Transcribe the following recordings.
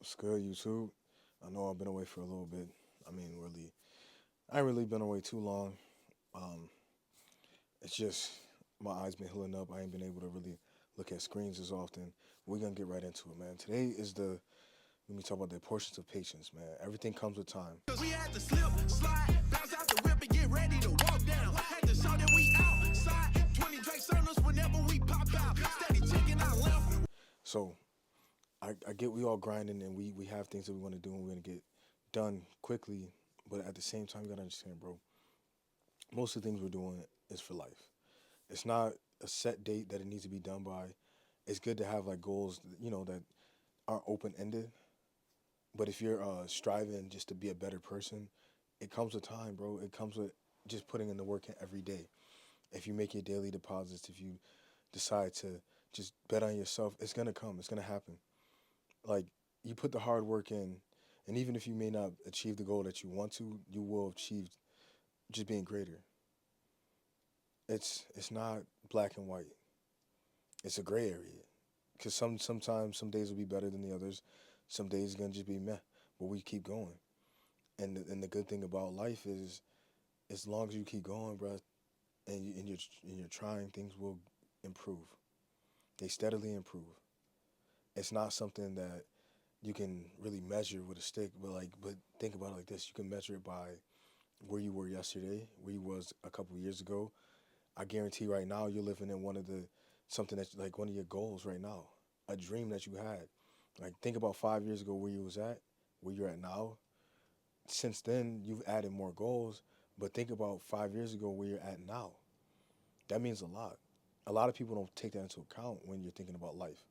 What's good, YouTube? I know I've been away for a little bit. Really, I ain't really been away too long. Um, it's just my eyes been healing up. I ain't been able to really look at screens as often. We're gonna get right into it, man. Today is let me talk about the importance of patience, man. Everything comes with time. We had to slip, slide, bounce out the whip and get ready to walk down. Had to show that we outside. 20 drinks on us whenever we pop out. Steady checking out left. So I get we all grinding and we have things that we want to do and we're gonna get done quickly, but at the same time, you gotta understand, bro. Most of the things we're doing is for life. It's not a set date that it needs to be done by. It's good to have like goals, that aren't open ended. But if you're striving just to be a better person, it comes with time, bro. It comes with just putting in the work every day. If you make your daily deposits, if you decide to just bet on yourself, it's gonna come. It's gonna happen. Like you put the hard work in, and even if you may not achieve the goal that you want to, you will achieve just being greater. It's not black and white. It's a gray area. Cause sometimes some days will be better than the others. Some days it's gonna just be meh, but we keep going. And the good thing about life is, as long as you keep going, bro, and you're trying, things will improve. They steadily improve. It's not something that you can really measure with a stick, but think about it like this: you can measure it by where you were yesterday, where you was a couple of years ago. I guarantee right now you're living in something that's like one of your goals right now, a dream that you had. Like think about 5 years ago where you was at, where you're at now. Since then, you've added more goals, but think about 5 years ago where you're at now. That means a lot. A lot of people don't take that into account when you're thinking about life,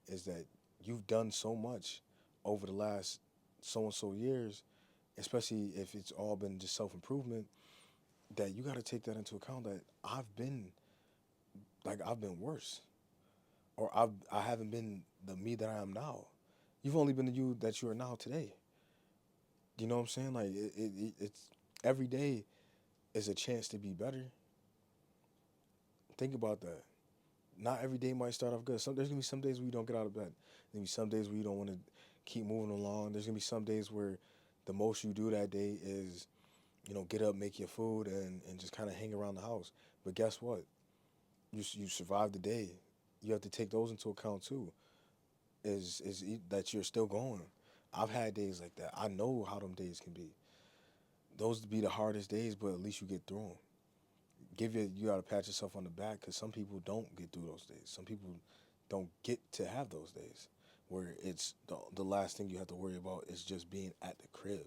is that you've done so much over the last so and so years, especially if it's all been just self improvement, that you got to take that into account that I've been worse, or I haven't been the me that I am now. You've only been the you that you are now today. You know what I'm saying? Like it's every day is a chance to be better. Think about that. Not every day might start off good. There's gonna be some days where you don't get out of bed. There's gonna be some days where you don't want to keep moving along. There's gonna be some days where the most you do that day is, get up, make your food, and just kind of hang around the house. But guess what? You survived the day. You have to take those into account too. That you're still going. I've had days like that. I know how them days can be. Those be the hardest days, but at least you get through them. You gotta pat yourself on the back because some people don't get through those days. Some people don't get to have those days where it's the last thing you have to worry about is just being at the crib.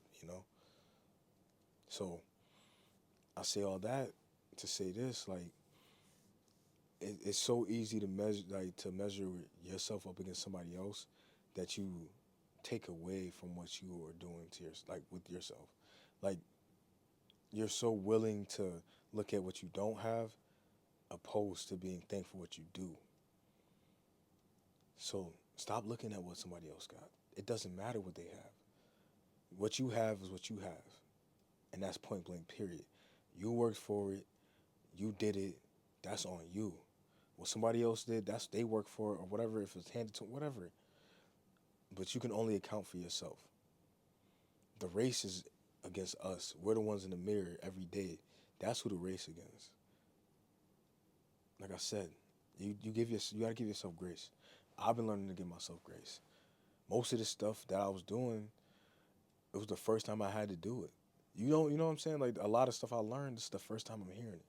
So I say all that to say this, like it's so easy to measure yourself up against somebody else that you take away from what you are doing to with yourself. Like you're so willing to look at what you don't have opposed to being thankful for what you do. So stop looking at what somebody else got. It doesn't matter what they have. What you have is what you have. And that's point blank, period. You worked for it, you did it, that's on you. What somebody else did, that's they worked for it or whatever, if it's handed to whatever. But you can only account for yourself. The race is against us. We're the ones in the mirror every day. That's who the race against. Like I said, you gotta give yourself grace. I've been learning to give myself grace. Most of the stuff that I was doing, it was the first time I had to do it. You know what I'm saying? Like a lot of stuff I learned, this is the first time I'm hearing it.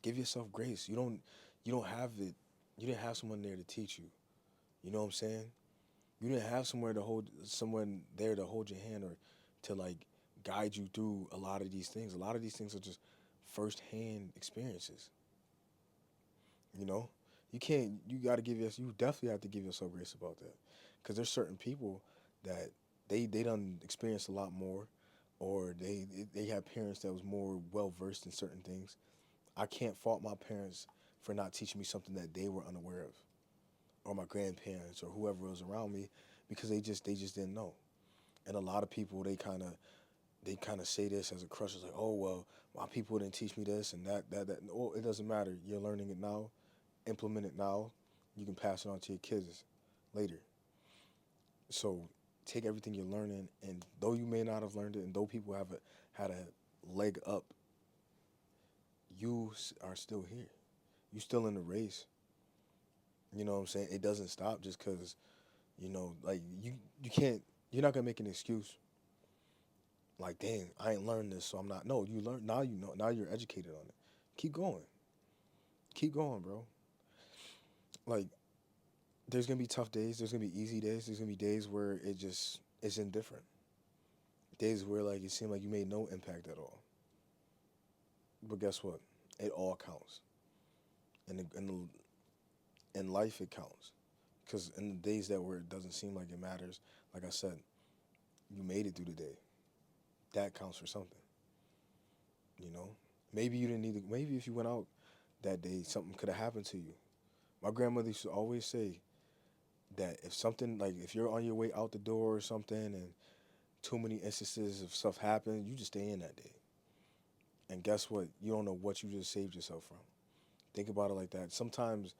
Give yourself grace. You don't have it. You didn't have someone there to teach you. You know what I'm saying? You didn't have someone there to hold your hand or to like guide you through a lot of these things. A lot of these things are just first-hand experiences. You know, you can't. You definitely have to give yourself grace about that, because there's certain people that they done experienced a lot more, or they had parents that was more well versed in certain things. I can't fault my parents for not teaching me something that they were unaware of, or my grandparents or whoever was around me, because they just didn't know. And a lot of people they kind of say this as a crush. It's like, oh well, my people didn't teach me this and that. Oh, it doesn't matter. You're learning it now. Implement it now. You can pass it on to your kids later. So take everything you're learning, and though you may not have learned it, and though people had a leg up, are still here. You still in the race. You know what I'm saying? It doesn't stop just because, like you can't. You're not gonna make an excuse. Like, dang, I ain't learned this, so I'm not. No, you learn now. You know now. You're educated on it. Keep going. Keep going, bro. Like, there's gonna be tough days. There's gonna be easy days. There's gonna be days where it's indifferent. Days where like it seemed like you made no impact at all. But guess what? It all counts. In life, it counts. Because in the days where it doesn't seem like it matters, like I said, you made it through the day. That counts for something. You know, maybe you didn't need to. Maybe if you went out that day, something could have happened to you. My grandmother used to always say that if something like if you're on your way out the door or something, and too many instances of stuff happen, you just stay in that day. And guess what? You don't know what you just saved yourself from. Think about it like that. Sometimes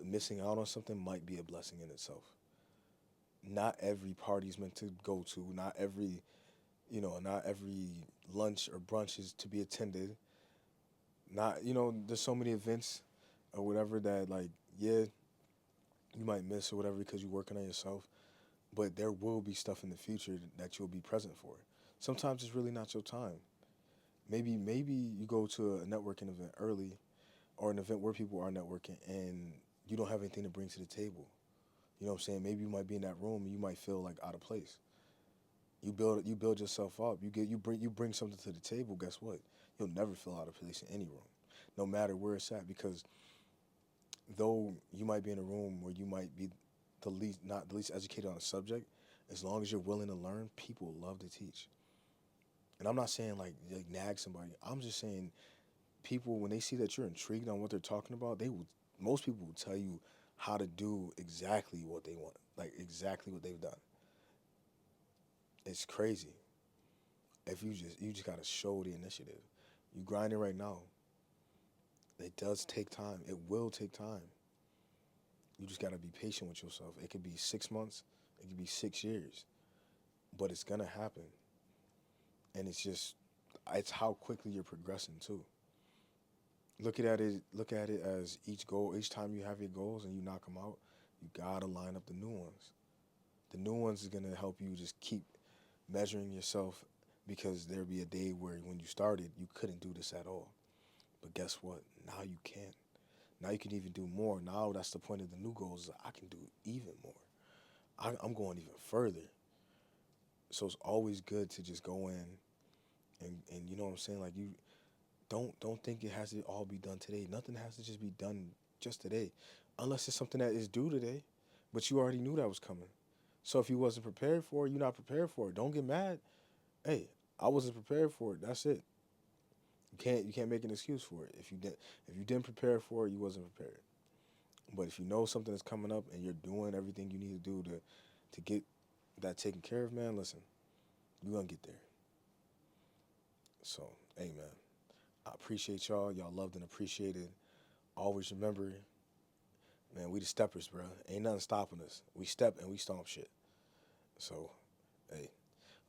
missing out on something might be a blessing in itself. Not every party's meant to go to. Not every lunch or brunch is to be attended. There's so many events or whatever that, like, yeah, you might miss or whatever because you're working on yourself. But there will be stuff in the future that you'll be present for. Sometimes it's really not your time. Maybe you go to a networking event early, or an event where people are networking, and you don't have anything to bring to the table. You know what I'm saying? Maybe you might be in that room and you might feel like out of place. You build yourself up. You bring something to the table. Guess what? You'll never feel out of place in any room, no matter where it's at. Because though you might be in a room where you might be not the least educated on a subject, as long as you're willing to learn, people love to teach. And I'm not saying like nag somebody. I'm just saying people, when they see that you're intrigued on what they're talking about, most people will tell you how to do exactly what they want, like exactly what they've done. It's crazy. If you just gotta show the initiative. You grinding right now. It does take time. It will take time. You just gotta be patient with yourself. It could be 6 months. It could be 6 years. But it's gonna happen. And it's how quickly you're progressing too. Look at it as each time you have your goals and you knock them out, you gotta line up the new ones. The new ones is gonna help you just keep measuring yourself, because there'll be a day where when you started, you couldn't do this at all. But guess what? Now you can. Now you can even do more. Now that's the point of the new goals. I can do even more. I'm going even further. So it's always good to just go in and you know what I'm saying? Like, you don't think it has to all be done today. Nothing has to just be done just today. Unless it's something that is due today, but you already knew that was coming. So if you wasn't prepared for it, you're not prepared for it. Don't get mad. Hey, I wasn't prepared for it. That's it. You can't make an excuse for it. If you didn't prepare for it, you wasn't prepared. But if you know something is coming up and you're doing everything you need to do to get that taken care of, man, listen, you're gonna get there. So, hey, man, I appreciate y'all. Y'all loved and appreciated. Always remember, man, we the steppers, bro. Ain't nothing stopping us. We step and we stomp shit. So, hey,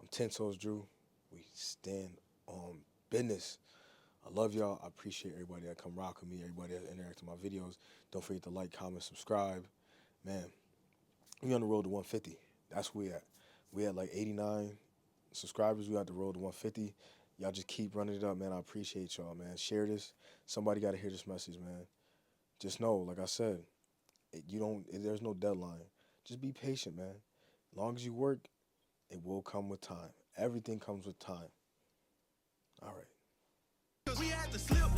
I'm 10 Toes Drew. We stand on business. I love y'all. I appreciate everybody that come rock with me, everybody that interact with my videos. Don't forget to like, comment, subscribe. Man, we on the road to 150. That's where we at. We at like 89 subscribers. We on the road to 150. Y'all just keep running it up, man. I appreciate y'all, man. Share this. Somebody got to hear this message, man. Just know, like I said, there's no deadline. Just be patient, man. As long as you work, it will come with time. Everything comes with time. All right. Cause we had to slip